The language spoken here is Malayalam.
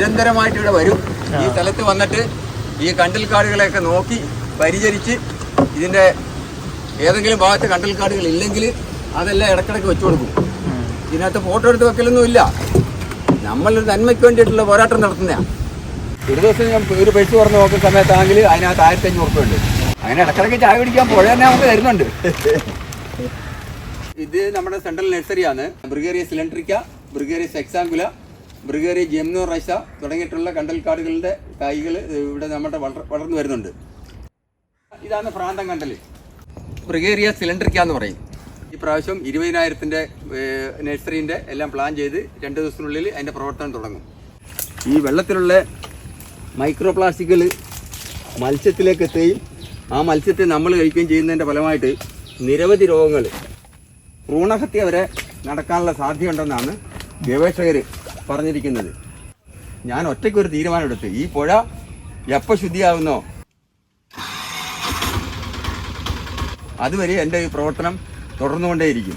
നിരന്തരമായിട്ട് ഇവിടെ വരും. ഈ സ്ഥലത്ത് വന്നിട്ട് ഈ കണ്ടൽക്കാടുകളെയൊക്കെ നോക്കി പരിചരിച്ച് ഇതിൻ്റെ ഏതെങ്കിലും ഭാഗത്ത് കണ്ടൽക്കാടുകൾ ഇല്ലെങ്കിൽ അതെല്ലാം ഇടക്കിടക്ക് വെച്ചു കൊടുക്കും. ഇതിനകത്ത് ഫോട്ടോ എടുത്ത് വെക്കലൊന്നും ഇല്ല. നമ്മളൊരു നന്മയ്ക്ക് വേണ്ടിയിട്ടുള്ള പോരാട്ടം നടത്തുന്നതാണ്. ഒരു ദിവസം ഞാൻ ഒരു പൈസ തുറന്ന് നോക്കുന്ന സമയത്താണെങ്കിൽ അതിനകത്ത് 1500 രൂപ ഉണ്ട്. അങ്ങനെ ഇടക്കിടക്ക് ചായ കുടിക്കാൻ പുഴ തന്നെ നമുക്ക് തരുന്നുണ്ട്. ഇത് നമ്മുടെ സെൻട്രൽ നഴ്സറിയാണ്. ബ്രിഗേറിയ സിലിണ്ട്രിക്ക, ബ്രിഗേറിയ സെക്സാങ്കുല, ബ്രിഗേറിയ ജെംനോറൈസ തുടങ്ങിയിട്ടുള്ള കണ്ടൽക്കാടുകളുടെ തൈകൾ ഇവിടെ നമ്മുടെ വളർന്നു വരുന്നുണ്ട്. ഇതാണ് പ്രാന്തം കണ്ടൽ, ബ്രിഗേറിയ സിലിണ്ട്രിക്ക എന്ന് പറയും. ഈ പ്രാവശ്യം 20,000-ൻ്റെ നഴ്സറീൻ്റെ എല്ലാം പ്ലാൻ ചെയ്ത് 2 ദിവസത്തിനുള്ളിൽ അതിൻ്റെ പ്രവർത്തനം തുടങ്ങും. ഈ വെള്ളത്തിലുള്ള മൈക്രോ പ്ലാസ്റ്റിക്കുകൾ മത്സ്യത്തിലേക്ക് എത്തുകയും ആ മത്സ്യത്തെ നമ്മൾ കഴിക്കുകയും ചെയ്യുന്നതിൻ്റെ ഫലമായിട്ട് നിരവധി രോഗങ്ങൾ, ഭ്രൂണഹത്യ വരെ നടക്കാനുള്ള സാധ്യതയുണ്ടെന്നാണ് ഗവേഷകർ പറഞ്ഞിരിക്കുന്നത്. ഞാൻ ഒറ്റയ്ക്കൊരു തീരുമാനമെടുത്ത് ഈ പുഴ എപ്പോൾ ശുദ്ധിയാകുന്നോ അതുവരെ എൻ്റെ ഈ പ്രവർത്തനം തുടർന്നുകൊണ്ടേയിരിക്കും.